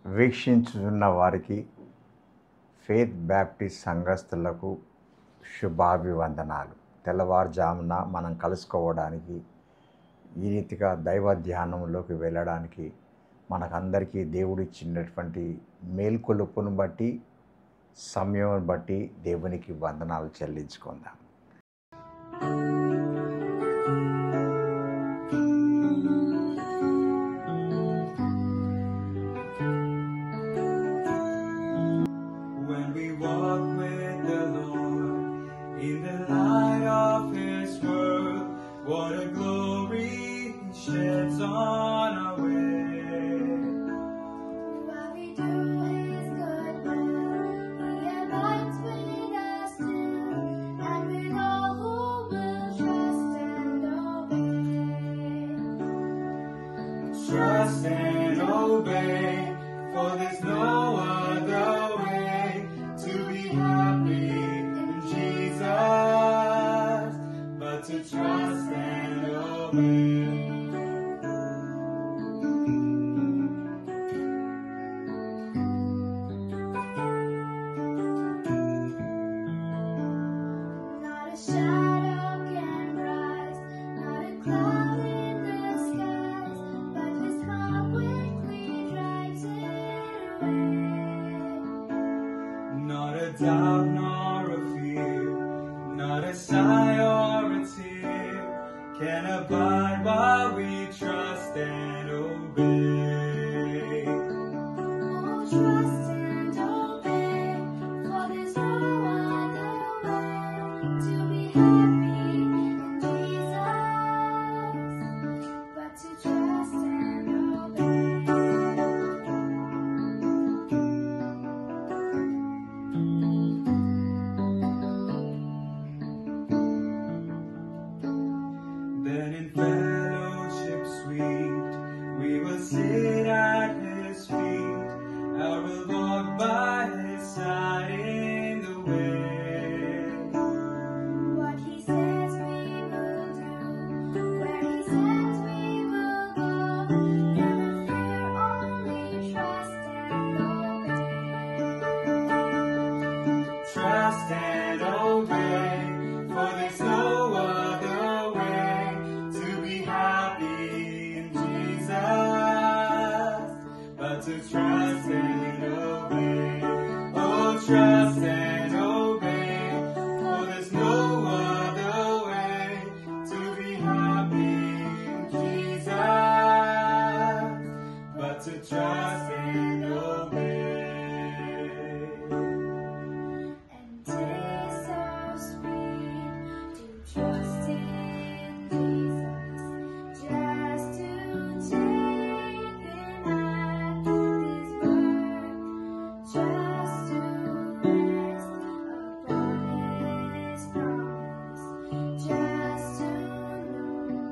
వీక్షించుతున్న వారికి faith Baptist సంఘస్థులకు శుభాభివందనాలు. తెల్లవారుజామున మనం కలుసుకోవడానికి, ఈ రీతిగా దైవ ధ్యానంలోకి వెళ్ళడానికి మనకందరికీ దేవుడిచ్చినటువంటి మేల్కొలుపును బట్టి, సమయం బట్టి దేవునికి వందనాలు చెల్లించుకుందాం. Trust and obey, for there's no other way to be happy in Jesus, but to trust and obey. Not a shadow can rise, not a cloud in the skies, but His love quickly drives it away. Not a doubt nor a fear, not a sigh or a tear can abide while we trust and obey. Oh, trust and obey, for there's no other way to be happy in Jesus, but to trust and obey. Then in fellowship sweet, we will sit at His feet. I will walk by His side in the way. What He says we will do, where He says we will go. Never fear, only trust and obey. Trust and obey, for there's no other way to be happy in Jesus, but to trust and obey. Oh, trust and obey, for there's no other way to be happy in Jesus, but to trust and obey. And taste so sweet to trust in Jesus, just to take Him at His word, just to rest upon His promise, just to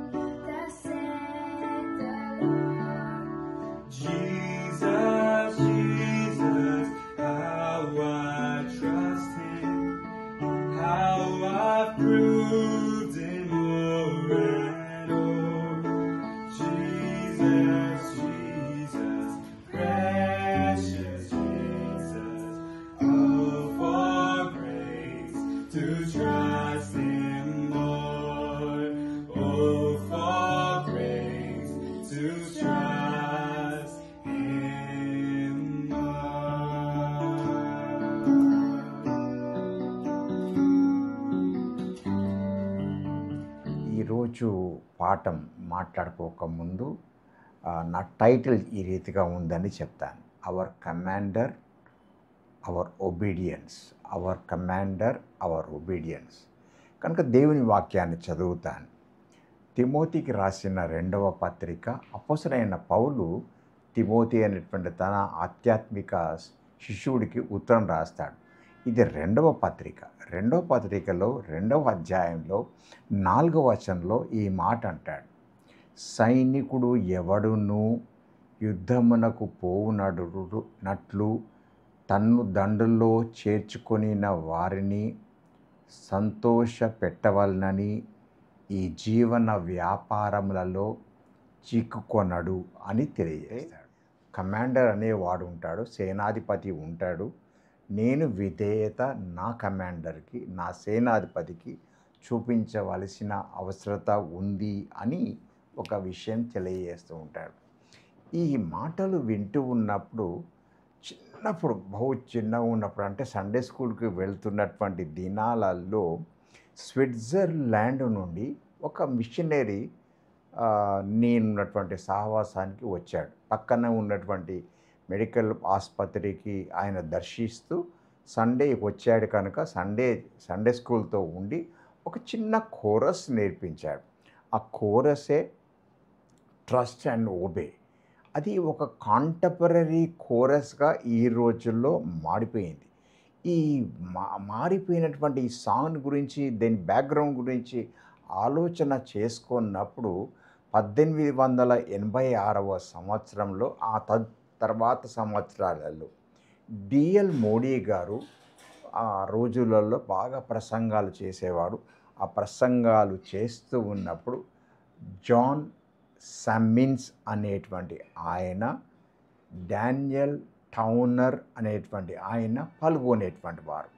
know thus said the Lord. Jesus, Jesus, how I trust Him, how I've proved Him o'er and o'er. Jesus, Jesus, precious Jesus, oh, for grace to trust Him more. Oh, for grace to trust Him ఈరోజు పాఠం మాట్లాడుకోకముందు నా title ఈ రీతిగా ఉందని చెప్తాను. Our commander, our obedience. Our commander, our obedience. కనుక దేవుని వాక్యాన్ని చదువుతాను. తిమోతికి రాసిన 2వ పత్రిక. అపోస్తలుడైన పౌలు తిమోతి అనేటువంటి తన ఆధ్యాత్మిక శిష్యుడికి ఉత్తరం రాస్తాడు. ఇది 2వ పత్రిక. 2వ పత్రికలో 2వ అధ్యాయంలో 4వ వచనంలో ఈ మాట అంటాడు. సైనికుడు ఎవడును యుద్ధమునకు పోవునట్లు తన్ను దండులో చేర్చుకొనిన వారిని సంతోష పెట్టవలనని ఈ జీవన వ్యాపారములలో చిక్కుకొనడు అని తెలియజేస్తాడు. కమాండర్ అనేవాడు ఉంటాడు, సేనాధిపతి ఉంటాడు. నేను విధేయత నా కమాండర్కి, నా సేనాధిపతికి చూపించవలసిన అవసరత ఉంది అని ఒక విషయం తెలియజేస్తూ ఉంటాడు. ఈ మాటలు వింటూ ఉన్నప్పుడు చిన్నప్పుడు, బహు చిన్నగా ఉన్నప్పుడు, అంటే సండే స్కూల్కి వెళ్తున్నటువంటి దినాలలో స్విట్జర్లాండ్ నుండి ఒక మిషనరీ నేనున్నటువంటి సహవాసానికి వచ్చాడు. పక్కన ఉన్నటువంటి మెడికల్ ఆసుపత్రికి ఆయన దర్శిస్తూ సండే వచ్చాడు కనుక సండే స్కూల్తో ఉండి ఒక చిన్న కోరస్ నేర్పించాడు. ఆ కోరసే ట్రస్ట్ అండ్ ఓబే. అది ఒక కాంటెంపరరీ కోరస్గా ఈ రోజుల్లో మారిపోయింది. ఈ మారిపోయినటువంటి ఈ సాంగ్ గురించి, దీని బ్యాక్గ్రౌండ్ గురించి ఆలోచన చేసుకున్నప్పుడు 1886వ సంవత్సరంలో, ఆ తర్వాత సంవత్సరాలలో డిఎల్ మోడీ గారు ఆ రోజులలో బాగా ప్రసంగాలు చేసేవాడు. ఆ ప్రసంగాలు చేస్తూ ఉన్నప్పుడు జాన్ సమ్మిన్స్ అనేటువంటి ఆయన, డానియల్ టౌనర్ అనేటువంటి ఆయన పాల్గొనేటువంటి వారు.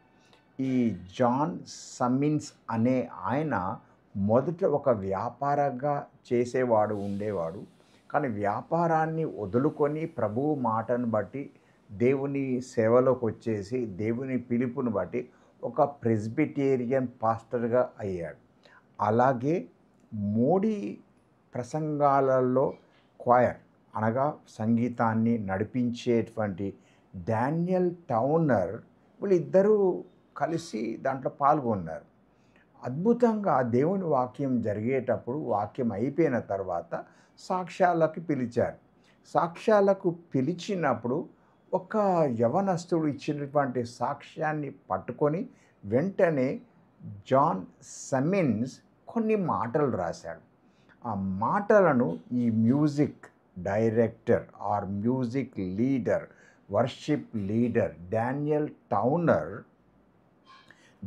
ఈ జాన్ సమ్మిన్స్ అనే ఆయన మొదట ఒక వ్యాపారంగా చేసేవాడు ఉండేవాడు. కానీ వ్యాపారాన్ని వదులుకొని ప్రభువు మాటను బట్టి దేవుని సేవలోకి వచ్చేసి దేవుని పిలుపుని బట్టి ఒక ప్రెస్బిటేరియన్ పాస్టర్గా అయ్యాడు. అలాగే మోడీ ప్రసంగాలలో క్వైర్ అనగా సంగీతాన్ని నడిపించేటువంటి డానియల్ టౌనర్, వీళ్ళిద్దరూ కలిసి దాంట్లో పాల్గొన్నారు. అద్భుతంగా దేవుని వాక్యం జరిగేటప్పుడు, వాక్యం అయిపోయిన తర్వాత సాక్ష్యాలకు పిలిచారు. సాక్ష్యాలకు పిలిచినప్పుడు ఒక యవనస్తుడు ఇచ్చినటువంటి సాక్ష్యాన్ని పట్టుకొని వెంటనే జాన్ సమ్మిన్స్ కొన్ని మాటలు రాశాడు. ఆ మాటలను ఈ music director or music leader, worship leader Daniel Towner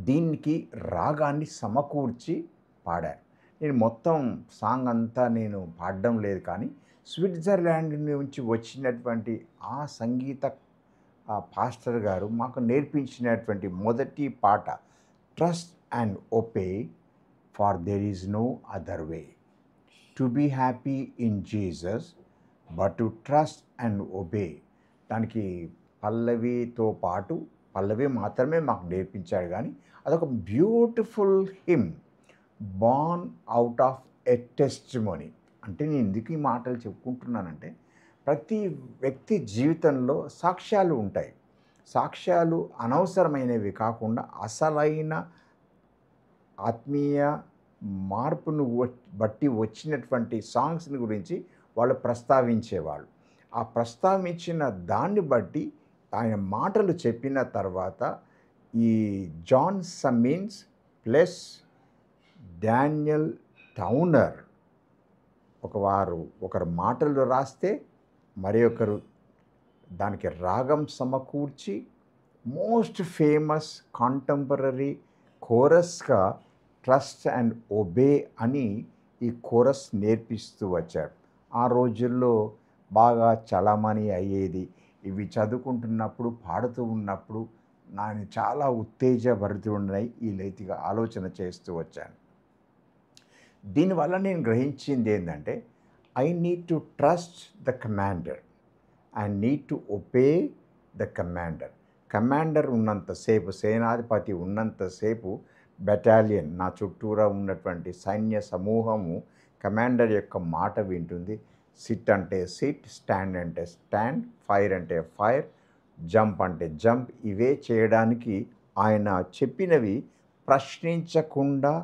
దీనికి రాగాన్ని సమకూర్చి పాడారు. నేను మొత్తం సాంగ్ అంతా నేను పాడడం లేదు, కానీ స్విట్జర్లాండ్ నుంచి వచ్చినటువంటి ఆ సంగీత పాస్టర్ గారు మాకు నేర్పించినటువంటి మొదటి పాట trust and obey, for there is no other way to be happy in Jesus but to trust and obey. దానికి పల్లవితో పాటు, పల్లవి మాత్రమే మాకు నేర్పించాడు, కానీ అదొక beautiful hymn, born out of a testimony. అంటే నేను ఎందుకు ఈ మాటలు చెప్పుకుంటున్నానంటే, ప్రతి వ్యక్తి జీవితంలో సాక్ష్యాలు ఉంటాయి. సాక్ష్యాలు అనవసరమైనవి కాకుండా అసలైన ఆత్మీయ మార్పును బట్టి వచ్చినటువంటి సాంగ్స్ని గురించి వాళ్ళు ప్రస్తావించేవాళ్ళు. ఆ ప్రస్తావించిన దాన్ని బట్టి ఆయన మాటలు చెప్పిన తర్వాత ఈ John Sammis plus Daniel Towner ఒకరు మాటలు రాస్తే మరి ఒకరు దానికి రాగం సమకూర్చి మోస్ట్ ఫేమస్ కాంటెంపరరీ కోరస్గా ట్రస్ట్ అండ్ ఒబే అని ఈ కోరస్ నేర్పిస్తూ వచ్చాడు. ఆ రోజుల్లో బాగా చలామణి అయ్యేది. ఇవి చదువుకుంటున్నప్పుడు, పాడుతూ ఉన్నప్పుడు నేను చాలా ఉత్తేజభరితుడినై ఈ రీతిగా ఆలోచన చేస్తూ వచ్చాను. దీనివల్ల నేను గ్రహించింది ఏంటంటే, I need to trust the commander, I need to obey the commander. Commander ఉన్నంతసేపు, సేనాధిపతి ఉన్నంతసేపు బెటాలియన్, నా చుట్టూరా ఉన్నటువంటి సైన్య సమూహము కమాండర్ యొక్క మాట వింటుంది. సిట్ అంటే సిట్, స్టాండ్ అంటే స్టాండ్, ఫైర్ అంటే ఫైర్, జంప్ అంటే జంప్. ఇవే చేయడానికి ఆయన చెప్పినవి ప్రశ్నించకుండా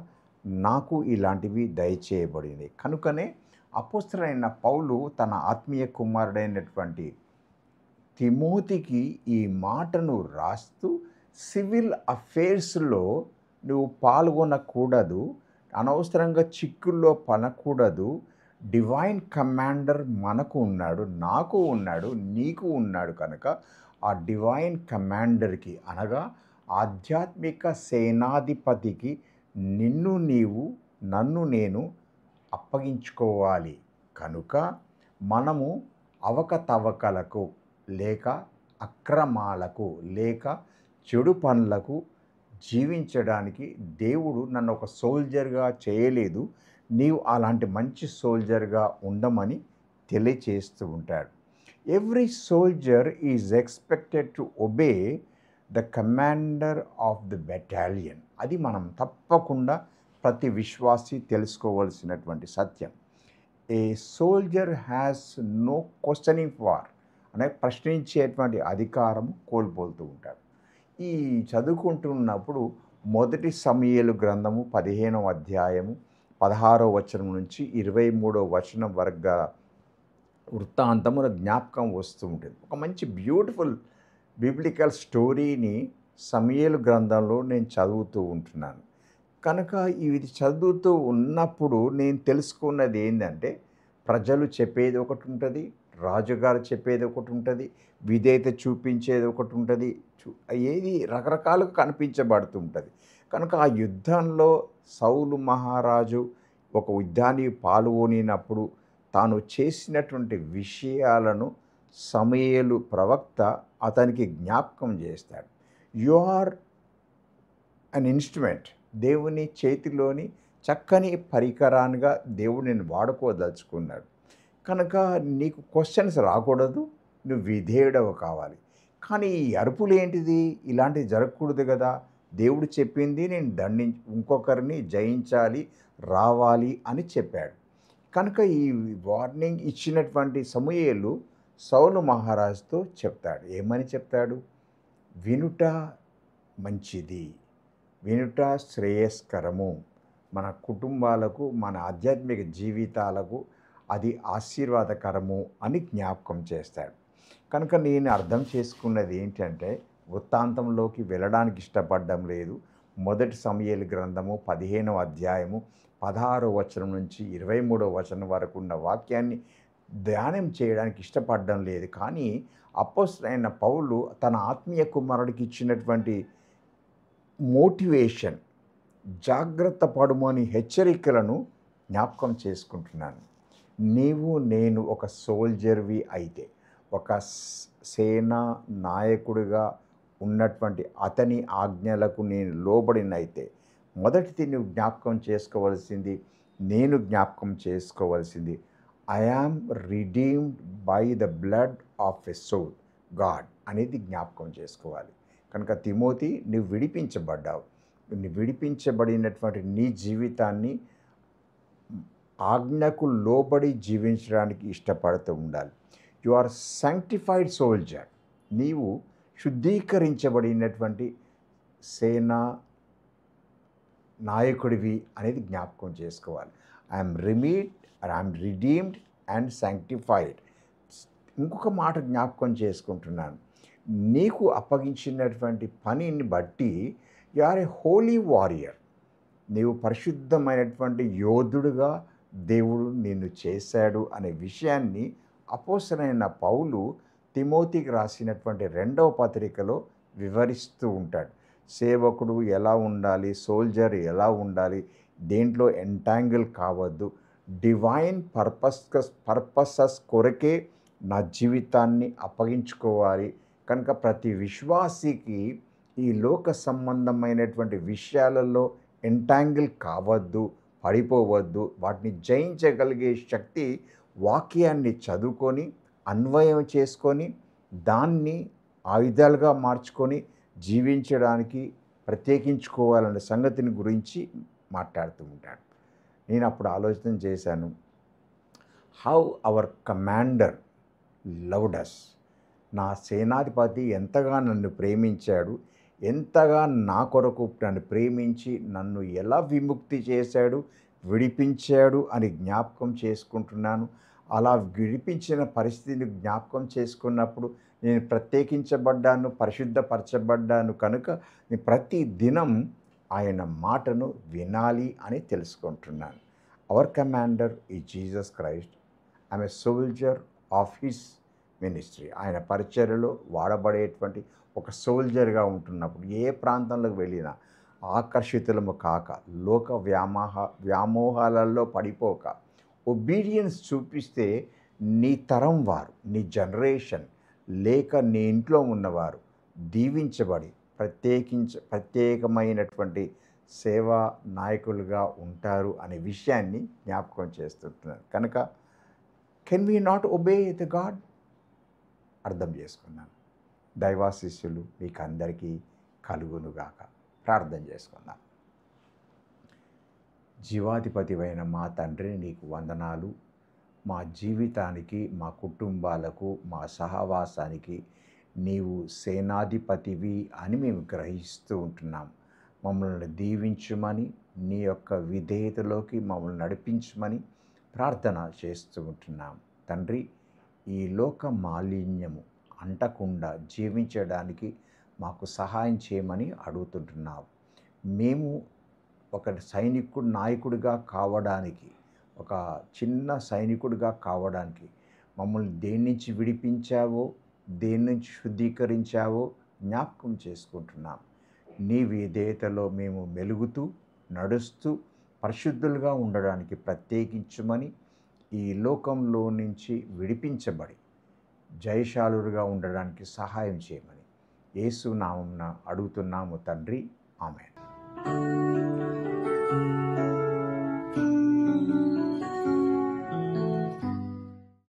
నాకు ఇలాంటివి దయచేయబడింది. కనుకనే అపోస్తలుడైన పౌలు తన ఆత్మీయ కుమారుడైనటువంటి తిమోతికి ఈ మాటను రాస్తూ, సివిల్ అఫేర్స్లో నువ్వు పాల్గొనకూడదు, అనవసరంగా చిక్కుల్లో పడకూడదు. డివైన్ కమాండర్ మనకు ఉన్నాడు, నాకు ఉన్నాడు, నీకు ఉన్నాడు. కనుక ఆ డివైన్ కమాండర్కి అనగా ఆధ్యాత్మిక సేనాధిపతికి నిన్ను నీవు, నన్ను నేను అప్పగించుకోవాలి. కనుక మనము అవకతవకలకు లేక అక్రమాలకు లేక చెడు పనులకు జీవించడానికి దేవుడు నన్ను ఒక సోల్జర్గా చేయలేదు, నీవు అలాంటి మంచి సోల్జర్గా ఉండమని తెలియచేస్తూ ఉంటాడు. Every soldier is expected to obey the commander of the battalion. అది మనం తప్పకుండా ప్రతి విశ్వాసి తెలుసుకోవాల్సినటువంటి సత్యం. A soldier has no questioning for అనే ప్రశ్నించేటువంటి అధికారం కోల్పోతూ ఉంటాడు. ఈ చదువుకుంటున్నప్పుడు మొదటి సమూయేలు గ్రంథము 15వ అధ్యాయము 16వ వచనం నుంచి 23వ వచనం వరకు గల వృత్తాంతముల జ్ఞాపకం వస్తూ ఉంటుంది. ఒక మంచి బ్యూటిఫుల్ బిబ్లికల్ స్టోరీని సమూయేలు గ్రంథంలో నేను చదువుతూ ఉంటున్నాను. కనుక ఇది చదువుతూ ఉన్నప్పుడు నేను తెలుసుకున్నది ఏంటంటే, ప్రజలు చెప్పేది ఒకటి ఉంటుంది, రాజుగారు చెప్పేది ఒకటి ఉంటుంది, విధేయత చూపించేది ఒకటి ఉంటుంది, ఏది రకరకాలుగా కనిపించబడుతూ ఉంటుంది. కనుక ఆ యుద్ధంలో సౌలు మహారాజు ఒక యుద్ధానికి పాల్గొనినప్పుడు తాను చేసినటువంటి విషయాలను సమూయేలు ప్రవక్త అతనికి జ్ఞాపకం చేస్తాడు. You are an instrument. దేవుని చేతిలోని చక్కని పరికరాన్నిగా దేవుడు నేను వాడుకోదలుచుకున్నాడు. కనుక నీకు క్వశ్చన్స్ రాకూడదు, నువ్వు విధేయుడవు కావాలి. కానీ ఈ అరుపులు ఏంటిది? ఇలాంటివి జరగకూడదు కదా. దేవుడు చెప్పింది నేను ఇంకొకరిని జయించాలి, రావాలి అని చెప్పాడు. కనుక ఈ వార్నింగ్ ఇచ్చినటువంటి సమూయేలు సౌలు మహారాజుతో చెప్తాడు. ఏమని చెప్తాడు? వినుట మంచిది, వినుట శ్రేయస్కరము, మన కుటుంబాలకు మన ఆధ్యాత్మిక జీవితాలకు అది ఆశీర్వాదకరము అని జ్ఞాపకం చేస్తాడు. కనుక నేను అర్థం చేసుకున్నది ఏంటంటే, వృత్తాంతంలోకి వెళ్ళడానికి ఇష్టపడడం లేదు. మొదటి సమూయేలు గ్రంథము 15వ అధ్యాయము 16వ వచనం నుంచి 23వ వచనం వరకు ఉన్న వాక్యాన్ని ధ్యానం చేయడానికి ఇష్టపడడం లేదు. కానీ అపోస్తలుడైన పౌలు తన ఆత్మీయ కుమారుడికి ఇచ్చినటువంటి మోటివేషన్, జాగ్రత్త పడుమని హెచ్చరికలను జ్ఞాపకం చేసుకుంటున్నాను. నీవు నేను ఒక సోల్జర్వి అయితే, ఒక సేనా నాయకుడిగా ఉన్నటువంటి అతని ఆజ్ఞలకు నేను లోబడినైతే, మొదటిది నువ్వు జ్ఞాపకం చేసుకోవలసింది, నేను జ్ఞాపకం చేసుకోవలసింది, I am redeemed by the blood of a soul God అనేది జ్ఞాపకం చేసుకోవాలి. కనుక తిమోతి, నువ్వు విడిపించబడ్డావు. నువ్వు విడిపించబడినటువంటి నీ జీవితాన్ని ఆజ్ఞకు లోబడి జీవించడానికి ఇష్టపడుతూ ఉండాలి. You are sanctified soldier. నీవు శుద్ధీకరించబడినటువంటి సేనా నాయకుడివి అనేది జ్ఞాపకం చేసుకోవాలి. I'm redeemed and sanctified. ఇంకొక మాట జ్ఞాపకం చేసుకుంటున్నాను. నీకు అప్పగించినటువంటి పనిని బట్టి you are a holy warrior. నీవు పరిశుద్ధమైనటువంటి యోధుడుగా దేవుడు నిన్ను చేశాడు అనే విషయాన్ని అపోస్తలుడైన పౌలు తిమోతికి రాసినటువంటి 2వ పత్రికలో వివరిస్తూ ఉంటాడు. సేవకుడు ఎలా ఉండాలి, సోల్జర్ ఎలా ఉండాలి, దేంట్లో ఎంటాంగిల్ కావద్దు, డివైన్ పర్పసెస్ కొరకే నా జీవితాన్ని అప్పగించుకోవాలి. కనుక ప్రతి విశ్వాసికి ఈ లోక సంబంధమైనటువంటి విషయాలలో ఎంటాంగిల్ కావద్దు, పడిపోవద్దు. వాటిని జయించగలిగే శక్తి వాక్యాన్ని చదువుకొని అన్వయం చేసుకొని దాన్ని ఆయుధాలుగా మార్చుకొని జీవించడానికి ప్రత్యేకించుకోవాలనే సంగతిని గురించి మాట్లాడుతూ ఉంటాడు. నేను అప్పుడు ఆలోచన చేశాను, how our commander loved us. నా సేనాధిపతి ఎంతగా నన్ను ప్రేమించాడు, ఎంతగా నా కొరకు నన్ను ప్రేమించి నన్ను ఎలా విముక్తి చేశాడు, విడిపించాడు అని జ్ఞాపకం చేసుకుంటున్నాను. అలా విడిపించిన పరిస్థితిని జ్ఞాపకం చేసుకున్నప్పుడు నేను ప్రత్యేకించబడ్డాను, పరిశుద్ధపరచబడ్డాను. కనుక నేను ప్రతి దినం ఆయన మాటను వినాలి అని తెలుసుకుంటున్నాను. అవర్ కమాండర్ ఈ Jesus Christ. I'm a soldier of his ministry. ఆయన పరిచర్యలో వాడబడేటువంటి ఒక సోల్జర్గా ఉంటున్నప్పుడు ఏ ప్రాంతంలోకి వెళ్ళినా ఆకర్షితులము కాక, లోక వ్యామోహాలలో పడిపోక, ఒబీడియన్స్ చూపిస్తే నీ తరం వారు, నీ జనరేషన్ లేక నీ ఇంట్లో ఉన్నవారు దీవించబడి ప్రత్యేకమైనటువంటి సేవా నాయకులుగా ఉంటారు అనే విషయాన్ని జ్ఞాపకం చేస్తుంటున్నారు. కనుక can we not obey the God? అర్థం చేసుకున్నాను. దైవాశిష్యులు మీకు అందరికీ కలుగునుగాక. ప్రార్థన చేసుకుందాం. జీవాధిపతివైన మా తండ్రి, నీకు వందనాలు. మా జీవితానికి, మా కుటుంబాలకు, మా సహవాసానికి నీవు సేనాధిపతివి అని మేము గ్రహిస్తూ ఉంటున్నాం. మమ్మల్ని దీవించుమని, నీ యొక్క విధేయతలోకి మమ్మల్ని నడిపించమని ప్రార్థన చేస్తూ ఉంటున్నాం. తండ్రి, ఈ లోక మాలిన్యము అంటకుండా జీవించడానికి మాకు సహాయం చేయమని అడుగుతుంటున్నావు. మేము ఒక నాయకుడిగా కావడానికి, ఒక చిన్న సైనికుడిగా కావడానికి మమ్మల్ని దేని నుంచి విడిపించావో, దేని నుంచి శుద్ధీకరించావో జ్ఞాపకం చేసుకుంటున్నాం. నీ విధేయతలో మేము మెలుగుతూ నడుస్తూ పరిశుద్ధులుగా ఉండడానికి ప్రత్యేకించుమని, ఈ లోకంలో నుంచి విడిపించబడి జయశాలురుగా ఉండడానికి సహాయం చేయమని యేసు నామమున అడుగుతున్నాము తండ్రి. ఆమేన్.